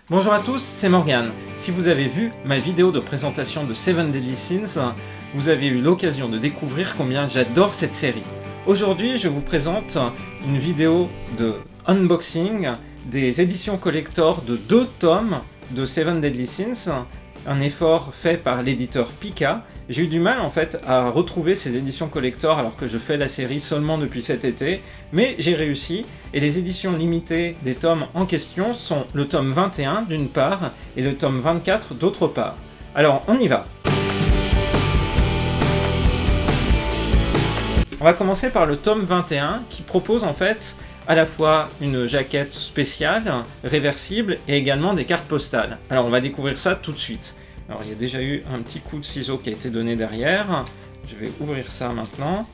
Bonjour à tous, c'est Morgane. Si vous avez vu ma vidéo de présentation de Seven Deadly Sins, vous avez eu l'occasion de découvrir combien j'adore cette série. Aujourd'hui, je vous présente une vidéo de unboxing des éditions collector de 2 tomes de Seven Deadly Sins, un effort fait par l'éditeur Pika. J'ai eu du mal en fait à retrouver ces éditions collector alors que je fais la série seulement depuis cet été, mais j'ai réussi et les éditions limitées des tomes en question sont le tome 21 d'une part et le tome 24 d'autre part. Alors on y va. On va commencer par le tome 21 qui propose en fait à la fois une jaquette spéciale, réversible et également des cartes postales. Alors on va découvrir ça tout de suite. Alors il y a déjà eu un petit coup de ciseau qui a été donné derrière. Je vais ouvrir ça maintenant.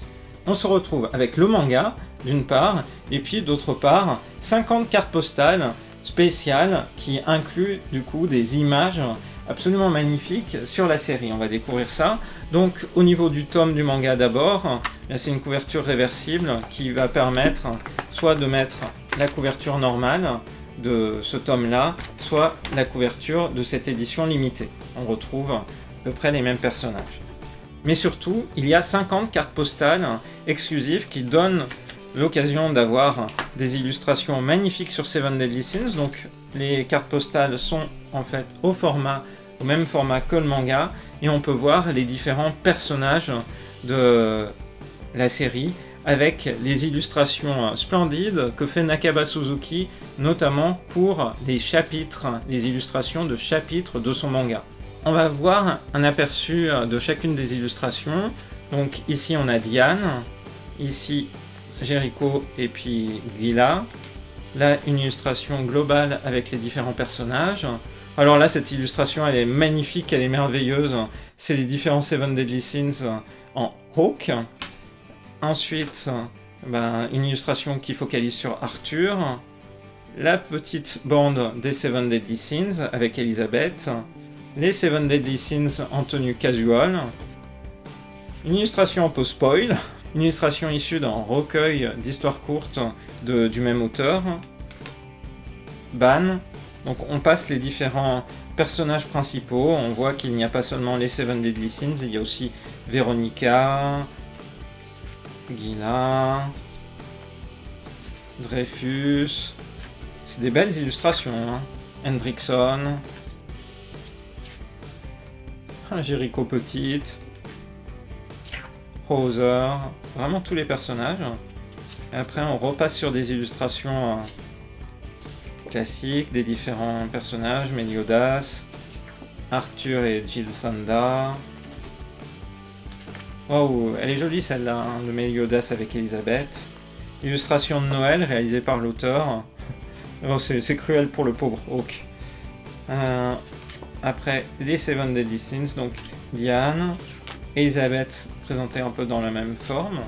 On se retrouve avec le manga d'une part et puis d'autre part 50 cartes postales spéciales qui incluent du coup des images absolument magnifiques sur la série. On va découvrir ça. Donc au niveau du tome du manga d'abord, c'est une couverture réversible qui va permettre soit de mettre la couverture normale de ce tome-là, soit la couverture de cette édition limitée. On retrouve à peu près les mêmes personnages. Mais surtout, il y a 50 cartes postales exclusives qui donnent l'occasion d'avoir des illustrations magnifiques sur Seven Deadly Sins. Donc les cartes postales sont en fait au même format que le manga, et on peut voir les différents personnages de la série avec les illustrations splendides que fait Nakaba Suzuki, notamment pour les chapitres, les illustrations de chapitres de son manga. On va voir un aperçu de chacune des illustrations. Donc ici on a Diane, ici Jericho et puis Gila. Là une illustration globale avec les différents personnages. Alors là cette illustration elle est magnifique, elle est merveilleuse. C'est les différents Seven Deadly Sins en Hawk. Ensuite, une illustration qui focalise sur Arthur. La petite bande des Seven Deadly Sins avec Elizabeth. Les Seven Deadly Sins en tenue casual. Une illustration un peu spoil. Une illustration issue d'un recueil d'histoires courtes du même auteur. Ban. Donc on passe les différents personnages principaux. On voit qu'il n'y a pas seulement les Seven Deadly Sins, il y a aussi Veronica, Gila, Dreyfus. C'est des belles illustrations. Hendrickson. Jericho petite. Hauser. Vraiment tous les personnages. Et après on repasse sur des illustrations classiques des différents personnages. Meliodas, Arthur et Jill Sanda. Oh, elle est jolie celle-là, de Meliodas avec Elizabeth. Illustration de Noël réalisée par l'auteur. Oh, c'est cruel pour le pauvre Hawk. Après, les Seven Deadly Sins, donc Diane, Elizabeth présentée un peu dans la même forme,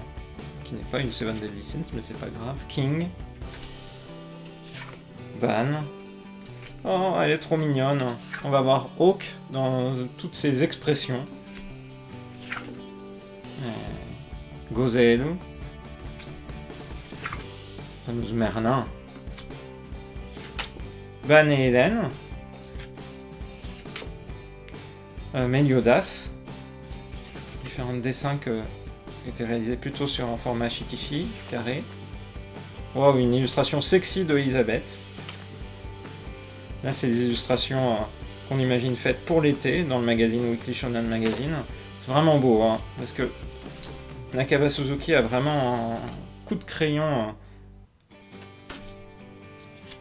qui n'est pas une Seven Deadly Sins, mais c'est pas grave. King. Ban. Oh, elle est trop mignonne. On va voir Hawk dans toutes ses expressions. Gozelu. Fameuse Merlin. Ban et Hélène. Meliodas. Différents dessins qui étaient réalisés plutôt sur un format shikishi, carré. Wow, une illustration sexy de Elizabeth. Là, c'est des illustrations qu'on imagine faites pour l'été dans le magazine Weekly Shonen Magazine. C'est vraiment beau, parce que Nakaba Suzuki a vraiment un coup de crayon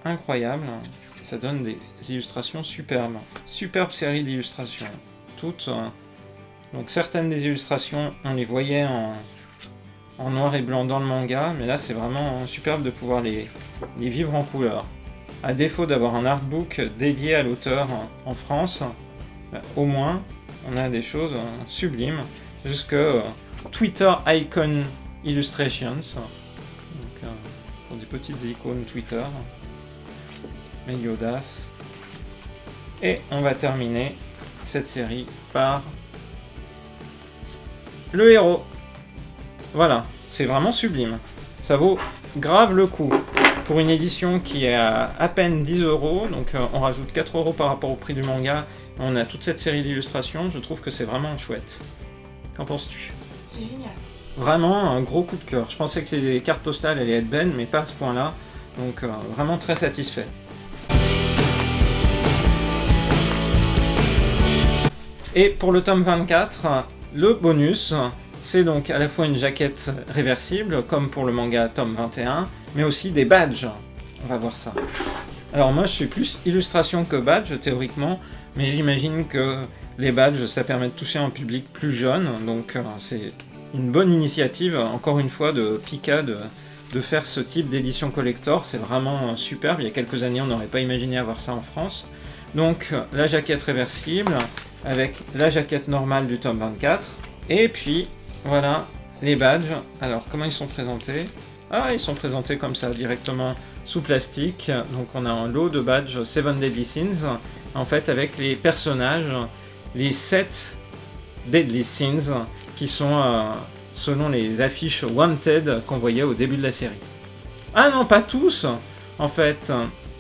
incroyable. Ça donne des illustrations superbes. Superbe série d'illustrations. Toutes. Donc certaines des illustrations, on les voyait en noir et blanc dans le manga, mais là c'est vraiment superbe de pouvoir les vivre en couleur. À défaut d'avoir un artbook dédié à l'auteur en France, au moins on a des choses sublimes, jusque Twitter Icon Illustrations, donc, pour des petites icônes Twitter, Meliodas, et on va terminer cette série par le héros. Voilà, c'est vraiment sublime, ça vaut grave le coup. pour une édition qui est à peine 10 €, donc on rajoute 4 € par rapport au prix du manga, on a toute cette série d'illustrations, je trouve que c'est vraiment chouette. Qu'en penses-tu? C'est génial. Vraiment un gros coup de cœur. Je pensais que les cartes postales allaient être belles, mais pas à ce point-là, donc vraiment très satisfait. Et pour le tome 24, le bonus, c'est donc à la fois une jaquette réversible, comme pour le manga tome 21, mais aussi des badges. On va voir ça. Alors moi je suis plus illustration que badge théoriquement, mais j'imagine que les badges ça permet de toucher un public plus jeune, donc c'est une bonne initiative, encore une fois, de Pika de faire ce type d'édition collector, c'est vraiment superbe. Il y a quelques années on n'aurait pas imaginé avoir ça en France. Donc la jaquette réversible, avec la jaquette normale du tome 24, et puis voilà les badges. Alors comment ils sont présentés? Ah, ils sont présentés comme ça, directement sous plastique. Donc on a un lot de badges 7 Deadly Sins, en fait avec les personnages, les 7 Deadly Sins, qui sont selon les affiches Wanted qu'on voyait au début de la série. Ah non, pas tous. En fait,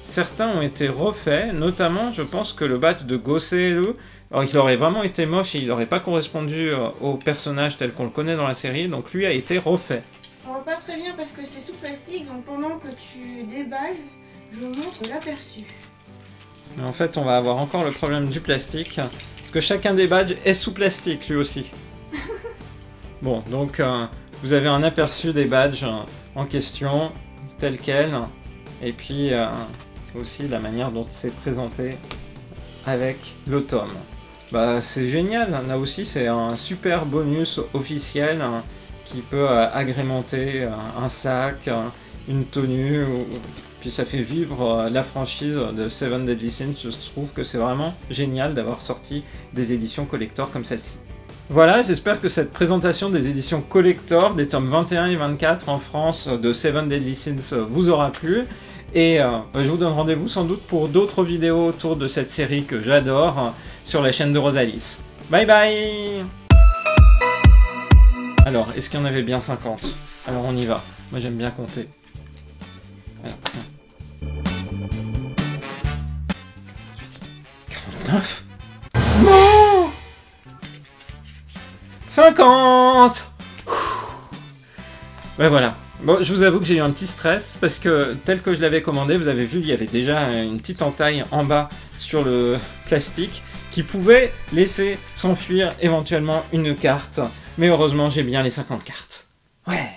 certains ont été refaits, notamment je pense que le badge de Goseiru, alors il aurait vraiment été moche et il n'aurait pas correspondu au personnage tel qu'on le connaît dans la série, donc lui a été refait. On voit pas très bien parce que c'est sous plastique, donc pendant que tu déballes, je vous montre l'aperçu. Mais en fait, on va avoir encore le problème du plastique, parce que chacun des badges est sous plastique lui aussi. Bon, donc vous avez un aperçu des badges en question, tel quel, et puis aussi la manière dont c'est présenté avec le tome. Bah c'est génial, là aussi c'est un super bonus officiel qui peut agrémenter un sac, une tenue, puis ça fait vivre la franchise de 7 Deadly Sins. Je trouve que c'est vraiment génial d'avoir sorti des éditions collector comme celle-ci. Voilà, j'espère que cette présentation des éditions collector des tomes 21 et 24 en France de 7 Deadly Sins vous aura plu. Et je vous donne rendez-vous sans doute pour d'autres vidéos autour de cette série que j'adore sur la chaîne de Rosalis. Bye bye! Alors, est-ce qu'il y en avait bien 50? Alors on y va. Moi j'aime bien compter. Alors, 49? Non! 50! Ouais, voilà. Bon, je vous avoue que j'ai eu un petit stress parce que tel que je l'avais commandé, vous avez vu, il y avait déjà une petite entaille en bas sur le plastique qui pouvait laisser s'enfuir éventuellement une carte. Mais heureusement, j'ai bien les 50 cartes. Ouais.